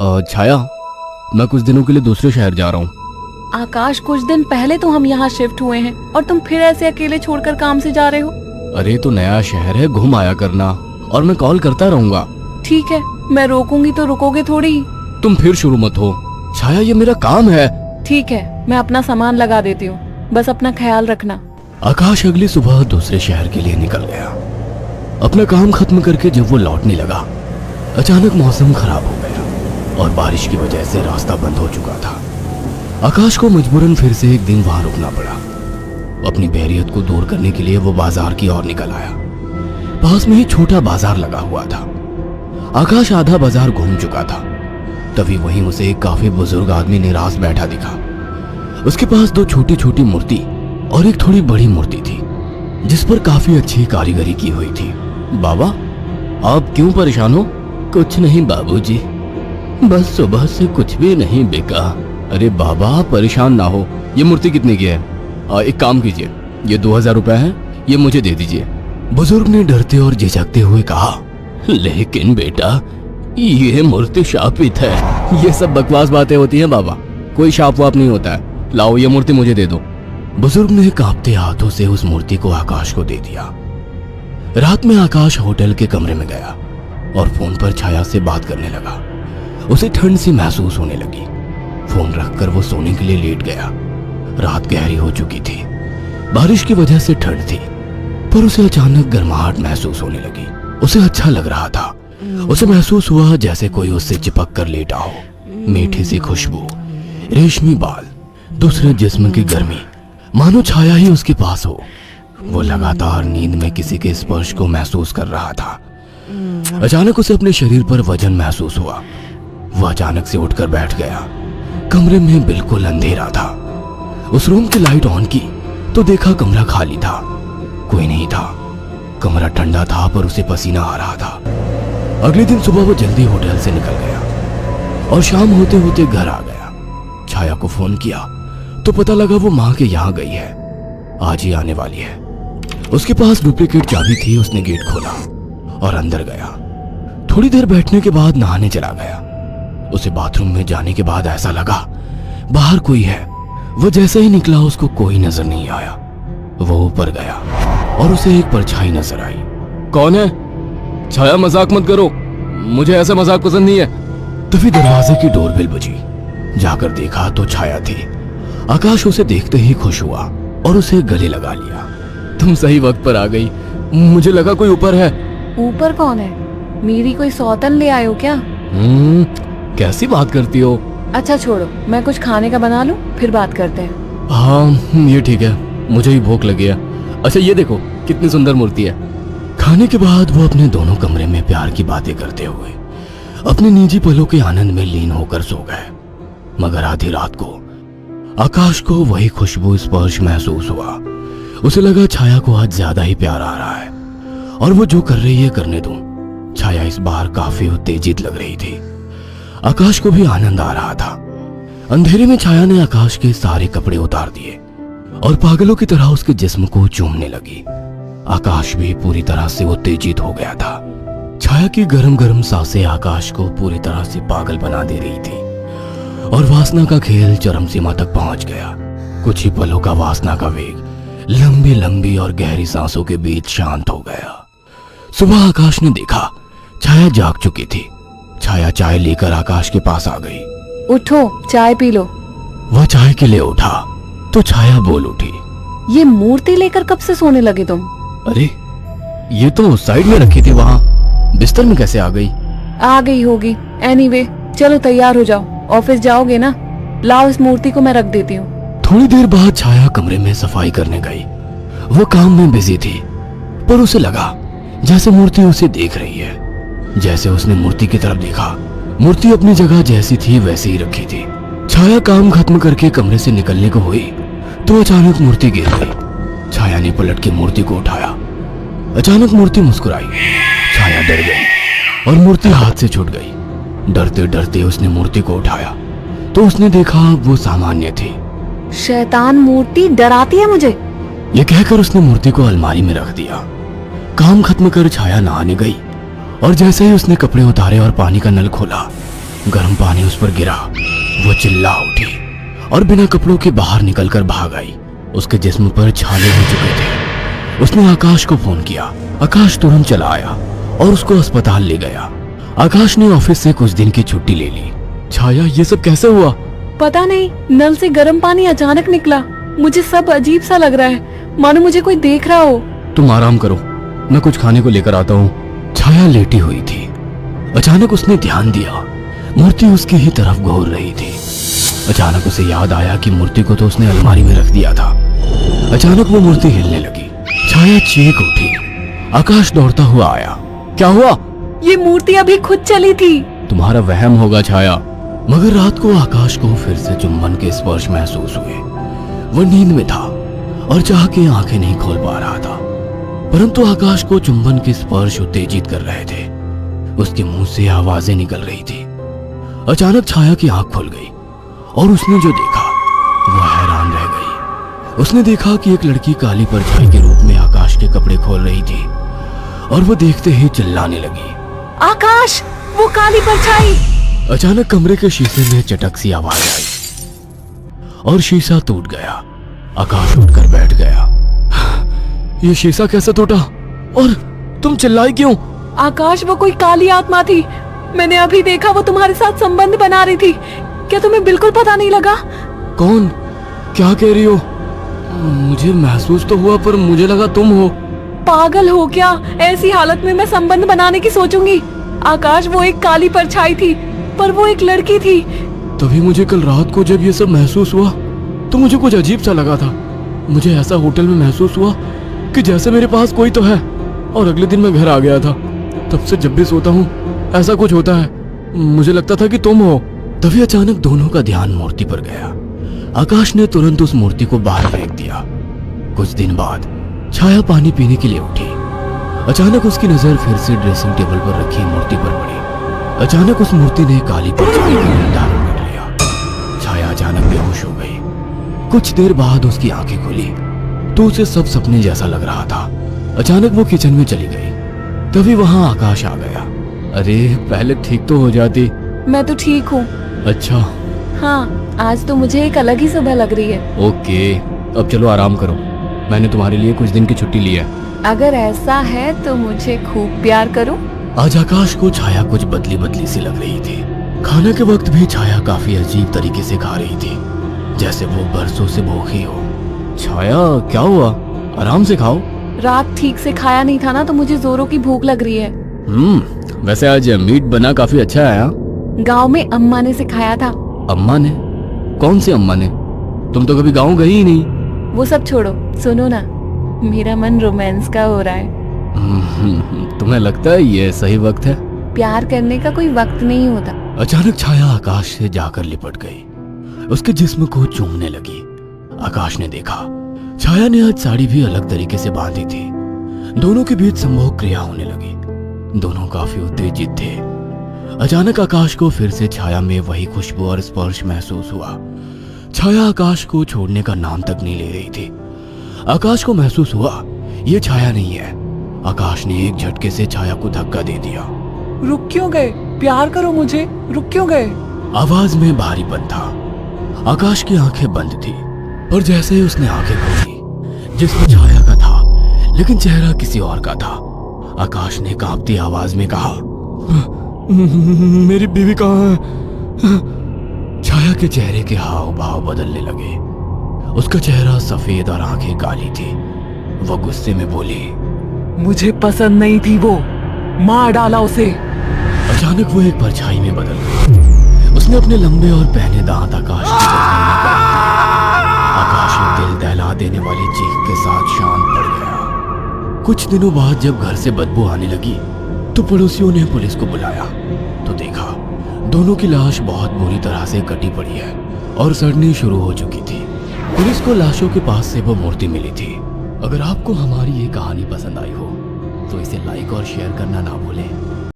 छाया, मैं कुछ दिनों के लिए दूसरे शहर जा रहा हूँ। आकाश, कुछ दिन पहले तो हम यहाँ शिफ्ट हुए हैं और तुम फिर ऐसे अकेले छोड़कर काम से जा रहे हो। अरे तो नया शहर है, घूम आया करना, और मैं कॉल करता रहूंगा। ठीक है, मैं रोकूंगी तो रुकोगे थोड़ी ही। तुम फिर शुरू मत हो छाया, ये मेरा काम है। ठीक है, मैं अपना सामान लगा देती हूँ, बस अपना ख्याल रखना। आकाश अगली सुबह दूसरे शहर के लिए निकल गया। अपना काम खत्म करके जब वो लौटने लगा, अचानक मौसम खराब हो गया और बारिश की वजह से रास्ता बंद हो चुका था। आकाश को मजबूरन फिर से एक दिन वहां रुकना पड़ा। अपनी बोरियत को दूर करने के लिए वो बाजार की ओर निकल आया। पास में ही छोटा बाजार लगा हुआ था। आकाश आधा बाजार घूम चुका था, तभी वहीं उसे एक काफी बुजुर्ग आदमी निराश बैठा दिखा। उसके पास दो छोटी छोटी मूर्ति और एक थोड़ी बड़ी मूर्ति थी, जिस पर काफी अच्छी कारीगरी की हुई थी। बाबा, आप क्यों परेशान हो? कुछ नहीं बाबूजी, बस सुबह से कुछ भी नहीं बिका। अरे बाबा, आप परेशान ना हो। ये मूर्ति कितने की है? एक काम कीजिए, ये 2000 रुपए है, ये मुझे दे दीजिए। बुजुर्ग ने डरते और झिझकते हुए कहा, लेकिन बेटा, ये मूर्ति शापित है। ये सब बकवास बातें होती हैं बाबा, कोई शाप वाप नहीं होता है। लाओ, ये मूर्ति मुझे दे दो। बुजुर्ग ने कांपते हाथों से उस मूर्ति को आकाश को दे दिया। रात में आकाश होटल के कमरे में गया और फोन पर छाया से बात करने लगा। उसे ठंड सी महसूस होने लगी। फोन रखकर वो सोने के लिए लेट गया। रात गहरी हो चुकी थी, बारिश की वजह से ठंड थी, पर उसे अचानक गर्माहट महसूस होने लगी। उसे अच्छा लग रहा था। उसे महसूस हुआ जैसे कोई उससे चिपक कर लेटा हो। मीठी सी खुशबू, रेशमी बाल, दूसरे जिस्म की गर्मी, मानो छाया ही उसके पास हो। वो लगातार नींद में किसी के स्पर्श को महसूस कर रहा था। अचानक उसे अपने शरीर पर वजन महसूस हुआ। वो अचानक से उठकर बैठ गया। कमरे में बिल्कुल अंधेरा था। उस रूम की लाइट ऑन की तो देखा कमरा खाली था, कोई नहीं था। कमरा ठंडा था पर उसे पसीना आ रहा था। अगले दिन सुबह वो जल्दी होटल से निकल गया और शाम होते होते घर आ गया। छाया को फोन किया तो पता लगा वो माँ के यहाँ गई है, आज ही आने वाली है। उसके पास डुप्लीकेट चाबी थी। उसने गेट खोला और अंदर गया। थोड़ी देर बैठने के बाद नहाने चला गया। उसे बाथरूम में जाने के बाद ऐसा लगा बाहर कोई है। वो जैसे ही निकला उसको कोई नजर नहीं आया। वो ऊपर गया और उसे एक परछाई नजर आई। कौन है? छाया, मजाक मत करो, मुझे ऐसा मजाक पसंद नहीं है। तभी दरवाजे की डोरबेल बजी। जाकर देखा तो छाया थी। आकाश उसे देखते ही खुश हुआ और उसे गले लगा लिया। तुम सही वक्त पर आ गई, मुझे लगा कोई ऊपर है। ऊपर कौन है? मेरी कोई सौतन ले आए हो क्या? कैसी बात करती हो? अच्छा छोड़ो, मैं कुछ खाने का बना लूं, फिर बात करते हैं। हाँ ये ठीक है, मुझे ही भूख लगी है। अच्छा ये देखो कितनी सुंदर मूर्ति है। खाने के बाद वो अपने दोनों कमरे में प्यार की बातें करते हुए अपने निजी पलों के आनंद में लीन होकर सो गए। मगर आधी रात को आकाश को वही खुशबू स्पर्श महसूस हुआ। उसे लगा छाया को आज ज्यादा ही प्यार आ रहा है और वो जो कर रही है करने दो। छाया इस बार काफी उत्तेजित लग रही थी। आकाश को भी आनंद आ रहा था। अंधेरे में छाया ने आकाश के सारे कपड़े उतार दिए और पागलों की तरह उसके जिस्म को चूमने लगी। आकाश भी पूरी तरह से उत्तेजित हो गया था। छाया की गरम गरम सांसें आकाश को पूरी तरह से पागल बना दे रही थी और वासना का खेल चरम सीमा तक पहुंच गया। कुछ ही पलों का वासना का वेग लंबी लंबी और गहरी सांसों के बीच शांत हो गया। सुबह आकाश ने देखा छाया जाग चुकी थी। छाया चाय लेकर आकाश के पास आ गई। उठो, चाय पी लो। वह चाय के लिए उठा तो छाया बोल उठी, ये मूर्ति लेकर कब से सोने लगे तुम? अरे ये तो साइड में रखी थी, वहां बिस्तर में कैसे आ गई? आ गई होगी। एनीवे, चलो तैयार हो जाओ, ऑफिस जाओगे ना? लाओ, इस मूर्ति को मैं रख देती हूँ। थोड़ी देर बाद छाया कमरे में सफाई करने गई। वो काम में बिजी थी, पर उसे लगा जैसे मूर्ति उसे देख रही है। जैसे उसने मूर्ति की तरफ देखा, मूर्ति अपनी जगह जैसी थी वैसे ही रखी थी। छाया काम खत्म करके कमरे से निकलने को हुई तो अचानक मूर्ति गिर गई। छाया ने पलट के मूर्ति को उठाया। अचानक मूर्ति मुस्कुराई। छाया डर गई और मूर्ति हाथ से छूट गई। डरते डरते उसने मूर्ति को उठाया तो उसने देखा वो सामान्य थी। शैतान मूर्ति डराती है मुझे, ये कहकर उसने मूर्ति को अलमारी में रख दिया। काम खत्म कर छाया नहाने गई और जैसे ही उसने कपड़े उतारे और पानी का नल खोला गर्म पानी उस पर गिरा। वो चिल्ला उठी और बिना कपड़ों के बाहर निकलकर भाग आई। उसके जिस्म पर छाले हो चुके थे। उसने आकाश को फोन किया। आकाश तुरंत चला आया और उसको अस्पताल ले गया। आकाश ने ऑफिस से कुछ दिन की छुट्टी ले ली। छाया, ये सब कैसे हुआ? पता नहीं, नल से गर्म पानी अचानक निकला। मुझे सब अजीब सा लग रहा है, मानो मुझे कोई देख रहा हो। तुम आराम करो, मैं कुछ खाने को लेकर आता हूँ। छाया लेटी हुई थी। अचानक उसने ध्यान दिया, मूर्ति उसकी ही तरफ घूर रही थी। अचानक उसे याद आया कि मूर्ति को तो उसने अलमारी में रख दिया था। अचानक वो मूर्ति हिलने लगी। छाया चीख उठी। आकाश दौड़ता हुआ आया। क्या हुआ? ये मूर्ति अभी खुद चली थी। तुम्हारा वहम होगा छाया। मगर रात को आकाश को फिर से चुंबन के स्पर्श महसूस हुए। वह नींद में था और चाह के आंखें नहीं खोल पा रहा था, परंतु आकाश को चुंबन के स्पर्श उत्तेजित कर रहे थे। उसके मुंह से आवाजें निकल रही थी। अचानक छाया की आंख खुल गई और उसने जो देखा वह हैरान रह गई। उसने देखा कि एक लड़की काली परछाई के रूप में आकाश के कपड़े खोल रही थी और वो देखते ही चिल्लाने लगी, आकाश, वो काली परछाई! अचानक कमरे के शीशे में चटक सी आवाज आई और शीशा टूट गया। आकाश उठकर बैठ गया। ये शीशा कैसे टूटा? और तुम चिल्लाई क्यों? आकाश, वो कोई काली आत्मा थी। मैंने अभी देखा, वो तुम्हारे साथ संबंध बना रही थी। क्या तुम्हें बिल्कुल पता नहीं लगा? कौन? क्या कह रही हो? मुझे महसूस तो हुआ, पर मुझे लगा तुम हो। पागल हो क्या? ऐसी हालत में मैं संबंध बनाने की सोचूंगी? आकाश, वो एक काली परछाई थी, पर वो एक लड़की थी। तभी मुझे कल रात को जब ये सब महसूस हुआ तो मुझे कुछ अजीब सा लगा था। मुझे ऐसा होटल में महसूस हुआ कि जैसे मेरे पास कोई तो है। और अगले दिन मैं घर आ गया था। तब से जब भी सोता हूँ ऐसा कुछ होता है। मुझे लगता था कि तुम हो। तभी अचानक दोनों का ध्यान मूर्ति पर गया। आकाश ने तुरंत उस मूर्ति को बाहर फेंक दिया। कुछ दिन बाद छाया पानी पीने के लिए उठी। अचानक उसकी नजर फिर से ड्रेसिंग टेबल पर रखी मूर्ति पर पड़ी। अचानक उस मूर्ति ने काली परछाई का रूप धारण कर लिया। छाया अचानक बेहोश हो गई। कुछ देर बाद उसकी आंखें खुली तो उसे सब सपने जैसा लग रहा था। अचानक वो किचन में चली गई। तभी वहां आकाश आ गया। अरे, पहले ठीक तो हो जाती। मैं तो ठीक हूँ। अच्छा। हाँ, आज तो मुझे एक अलग ही सुबह लग रही है। ओके, अब चलो आराम करो। मैंने तुम्हारे लिए कुछ दिन की छुट्टी ली है। अगर ऐसा है तो मुझे खूब प्यार करो। आज आकाश को छाया कुछ बदली बदली सी लग रही थी। खाने के वक्त भी छाया काफी अजीब तरीके से खा रही थी, जैसे वो बरसों से भूखी हो। छाया, क्या हुआ? आराम से खाओ। रात ठीक से खाया नहीं था ना, तो मुझे जोरों की भूख लग रही है। वैसे आज मीट बना काफी अच्छा है। गांव में अम्मा ने सिखाया था। अम्मा ने? कौन सी अम्मा ने? तुम तो कभी गांव गई ही नहीं। वो सब छोड़ो, सुनो ना, मेरा मन रोमांस का हो रहा है। तुम्हें लगता है ये सही वक्त है? प्यार करने का कोई वक्त नहीं होता। अचानक छाया आकाश से जाकर लिपट गई। उसके जिस्म को चूमने लगी। आकाश ने देखा छाया ने आज साड़ी भी अलग तरीके से बांधी थी। दोनों के बीच संभोग क्रिया होने लगी। दोनों काफी उत्तेजित थे। अचानक आकाश को फिर से छाया में वही खुशबू और स्पर्श महसूस हुआ। छाया आकाश को छोड़ने का नाम तक नहीं ले रही थी। आकाश को महसूस हुआ ये छाया नहीं है। आकाश ने एक झटके से छाया को धक्का दे दिया। रुक क्यों गए? प्यार करो मुझे, रुक क्यों गए? आवाज में भारीपन था। आकाश की आंखें बंद थी, पर जैसे ही उसने आंखें खोली, जिसमें छाया का था लेकिन चेहरा किसी और का था। आकाश ने कांपती आवाज में कहा, मेरी बीवी कहाँ है? छाया के चेहरे के हाव भाव बदलने लगे। उसका चेहरा सफेद और आंखें काली थी। वह गुस्से में बोली, मुझे पसंद नहीं थी वो, मार डाला उसे। अचानक वो एक परछाई में बदल गई। उसने अपने लंबे और पहने दांत आकाश की गर्दन में गाड़ दिए। आकाश एक दिल दहला देने वाली चीख के साथ शांत पड़ गया। कुछ दिनों बाद जब घर से बदबू आने लगी तो पड़ोसियों ने पुलिस को बुलाया तो देखा दोनों की लाश बहुत बुरी तरह से कटी पड़ी है और सड़नी शुरू हो चुकी थी। पुलिस को लाशों के पास से वो मूर्ति मिली थी। अगर आपको हमारी ये कहानी पसंद आई हो तो इसे लाइक और शेयर करना ना भूलें।